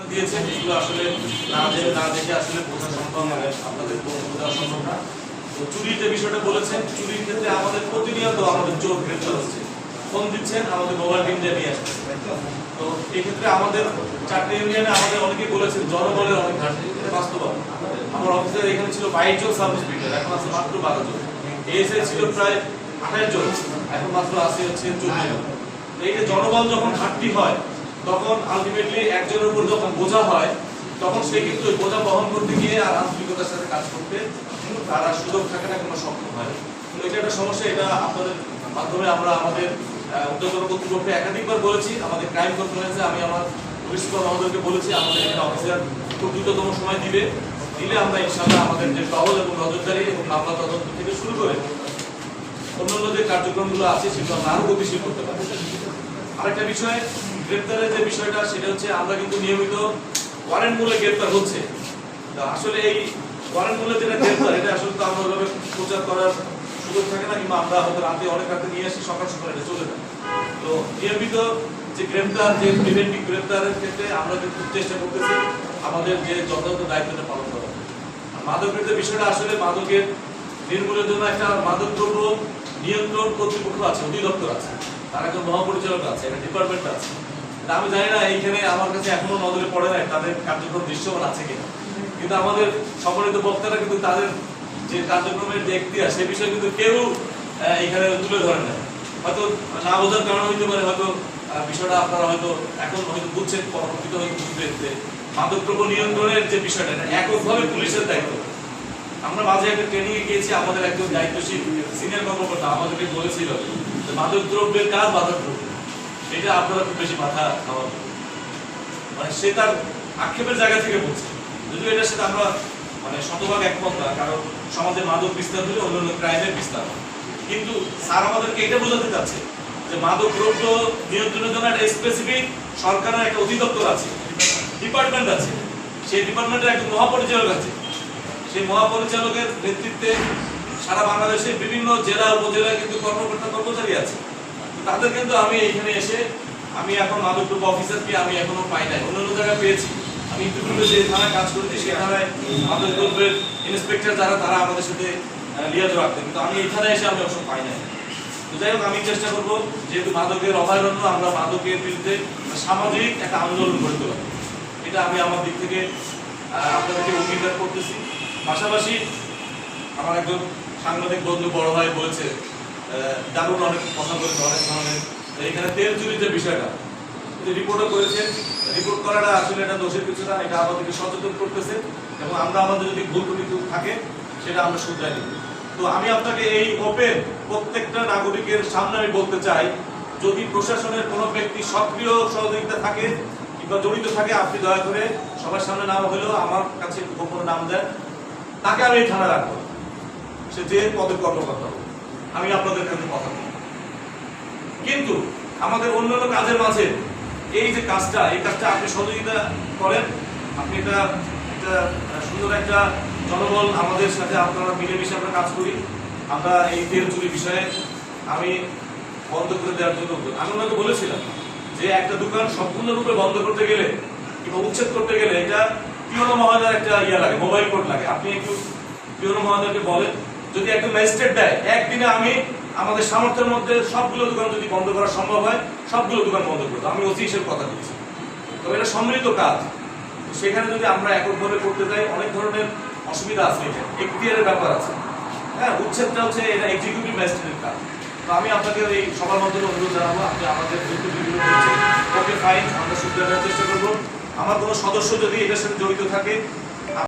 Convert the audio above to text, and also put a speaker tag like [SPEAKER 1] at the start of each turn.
[SPEAKER 1] দিয়েছেন এগুলো আসলে না দেখে আসলে বোঝা সম্ভব নয়, আপনাদের বোঝা সম্ভব না। তো চুরির যে বিষয়টা বলেছেন, চুরির ক্ষেত্রে আমাদের প্রতিনিয়ত আমাদের চোর গ্রেপ্তার হচ্ছে, ফোন দিচ্ছেন, আমাদের মোবাইল টিম নিয়ে আসছে। তো এই ক্ষেত্রে আমাদের 4টে ইউনিয়নে আমাদের অনেকে বলেছেন জনবলের অনেক ঘাটতি, এটা বাস্তব। আমার অফিসের এখানে ছিল 22 জন সাব ইন্সপেক্টর, এখন আছে মাত্র 12 জন। এএসআই ছিল প্রায় 28 জন, এখন মাত্র আছে হচ্ছে 40 জন। এই যে জনবল যখন ঘাটতি হয়, তখন আলটিমেটলি একজনের উপর যখন বোঝা হয়, তখন সে কিন্তু বোঝা বহন করতে গিয়ে আর আন্তরিকতার সাথে কাজ করতে তারা সুযোগ থাকে না, কোনো সক্ষম হয়। তো এটা একটা সমস্যা। এটা আপনাদের মাধ্যমে আমরা আমাদের উদ্যোগতর কর্তৃপক্ষে একাধিকবার বলেছি, আমাদের ক্রাইম কনফারেন্সে আমি আমার প্রিন্সিপাল মহোদয়কে বলেছি আমাদের এখানে অফিসার খুব দ্রুততম সময় দিলে আমরা ইনশাআল্লাহ আমাদের যে টহল এবং নজরদারি এবং মামলা তদন্ত থেকে শুরু করে অন্যান্য যে কার্যক্রমগুলো আছে সেগুলো আমরা আরো গতিশীল করতে পারি। আরেকটা বিষয়, গ্রেপ্তারের যে বিষয়টা, সেটা হচ্ছে আমরা কিন্তু নিয়মিত ওয়ারেন্ট মূলে গ্রেপ্তার হচ্ছে। আসলে এই ওয়ারেন্ট মূলে যেটা গ্রেপ্তার, এটা আসলে তো আমরা ওইভাবে প্রচার করার সুযোগ থাকে না, কিংবা আমরা হয়তো রাতে অনেক রাতে নিয়ে আসি, সকাল সকাল এটা চলে যায়। তো নিয়মিত যে গ্রেপ্তার, যে প্রিভেন্টিভ গ্রেপ্তারের ক্ষেত্রে আমরা কিন্তু চেষ্টা করতেছি আমাদের যে যথাযথ দায়িত্বটা পালন করা। মাদকের যে বিষয়টা, আসলে মাদকের নির্মূলের জন্য একটা মাদক দ্রব্য নিয়ন্ত্রণ কর্তৃপক্ষ আছে, অধিদপ্তর আছে, তার একজন মহাপরিচালক আছে, একটা ডিপার্টমেন্ট আছে। আমি জানি না এইখানে আমার কাছে এখনো নজরে পড়ে নাই তাদের কার্যক্রম দৃশ্যমান আছে কিনা, কিন্তু আমাদের সম্মানিত বক্তারা কিন্তু তাদের যে কার্যক্রমের যে এখতিয়ার, সে বিষয়ে কিন্তু কেউ এখানে তুলে ধরে না। হয়তো না বোঝার কারণে হইতে পারে, হয়তো বিষয়টা আপনারা হয়তো এখন হয়তো বুঝছেন, পরবর্তীতে হয়তো বুঝতে। মাদকদ্রব্য নিয়ন্ত্রণের যে বিষয়টা, এটা এককভাবে পুলিশের দায়িত্ব। আমরা মাঝে একটা ট্রেনিং এ গিয়েছি, আমাদের একজন দায়িত্বশীল সিনিয়র কর্মকর্তা আমাদেরকে বলেছিল যে মাদকদ্রব্যের কাজ মাদকদ্রব্য, এটা আপনারা খুব বেশি মাথা খাওয়ার, মানে সে তার আক্ষেপের জায়গা থেকে বলছে। যদিও এটার সাথে আমরা মানে শতভাগ একমত না, কারণ সমাজে মাদক বিস্তার হলে অন্যান্য ক্রাইমের বিস্তার হয়। কিন্তু স্যার আমাদেরকে এটা বোঝাতে চাচ্ছে যে মাদক দ্রব্য নিয়ন্ত্রণের জন্য একটা স্পেসিফিক সরকারের একটা অধিদপ্তর আছে, ডিপার্টমেন্ট আছে, সেই ডিপার্টমেন্টের একজন মহাপরিচালক আছে। সেই মহাপরিচালকের নেতৃত্বে সারা বাংলাদেশের বিভিন্ন জেলা উপজেলায় কিন্তু কর্মকর্তা কর্মচারী আছে। তাদের কিন্তু আমি এখানে এসে, আমি এখন মাদকদ্রব্য অফিসারকে আমি এখনো পাই নাই, অন্যান্য জায়গায় পেয়েছি। আমি ইতিপূর্বে যে থানায় কাজ করেছি, সেই থানায় মাদকদ্রব্যের ইন্সপেক্টর যারা, তারা আমাদের সাথে লিয়াজ রাখতেন, কিন্তু আমি এই থানায় এসে আমি অবশ্য পাই নাই। তো যাই হোক, আমি চেষ্টা করবো যেহেতু মাদকের অভয়ারণ্য, আমরা মাদকের বিরুদ্ধে সামাজিক একটা আন্দোলন গড়ে তোলা, এটা আমি আমার দিক থেকে আপনাদেরকে অঙ্গীকার করতেছি। পাশাপাশি আমার একজন সাংবাদিক বন্ধু বড় ভাই বলেছে, দারুণ অনেক কথা বলেছে, অনেক ধরনের এখানে তেল চুরির যে বিষয়টা রিপোর্টও করেছেন। রিপোর্ট করাটা আসলে এটা দোষের কিছু না, এটা আমাদেরকে সচেতন করতেছে, এবং আমরা আমাদের যদি ভুল ত্রুটি থাকে সেটা আমরা শুধরাই নিব। তো আমি আপনাকে এই ওপেন প্রত্যেকটা নাগরিকের সামনে আমি বলতে চাই, যদি প্রশাসনের কোনো ব্যক্তি সক্রিয় সহযোগিতা থাকে কিংবা জড়িত থাকে, আপনি দয়া করে সবার সামনে নাম হলেও আমার কাছে গোপন নাম দেন, তাকে আমি এই থানায় রাখবো, সে যে পদের কর্মকর্তা হোক। আমি আপনাদের কাছে কথা বলি, কিন্তু আমাদের অন্যান্য কাজের মাঝে এই যে কাজটা, এই কাজটা আপনি সহযোগিতা করেন। আপনি এটা সুন্দর একটা জনবল আমাদের সাথে আপনারা মিলেমিশে আমরা কাজ করি। আমরা এই তেল চুরি বিষয়ে আমি বন্ধ করে দেওয়ার জন্য আমি ওনাকে বলেছিলাম যে একটা দোকান সম্পূর্ণরূপে বন্ধ করতে গেলে কিংবা উচ্ছেদ করতে গেলে এটা পিওনো মহোদয়ের একটা ইয়ে লাগে, মোবাইল কোড লাগে। আপনি একটু পিওনো মহোদয়কে বলেন, যদি একটা ম্যাজিস্ট্রেট দেয় একদিনে, আমি আমাদের সামর্থ্যের মধ্যে সবগুলো দোকান যদি বন্ধ করা সম্ভব হয়, সবগুলো দোকান বন্ধ করবো। আমি ওসি হিসেবে কথা বলছি, তবে এটা সম্মিলিত কাজ। সেখানে যদি আমরা এককভাবে করতে যাই, অনেক ধরনের অসুবিধা আছে, এখতিয়ারের ব্যাপার আছে। হ্যাঁ, উচ্ছেদটা হচ্ছে এটা এক্সিকিউটিভ ম্যাজিস্ট্রেটের কাজ। তো আমি আপনাকে এই সবার মাধ্যমে অনুরোধ জানাবো, আপনি আমাদের ওকে ফাইন, আমরা শুধু চেষ্টা করবো। আমার কোনো সদস্য যদি এটার সাথে জড়িত থাকে,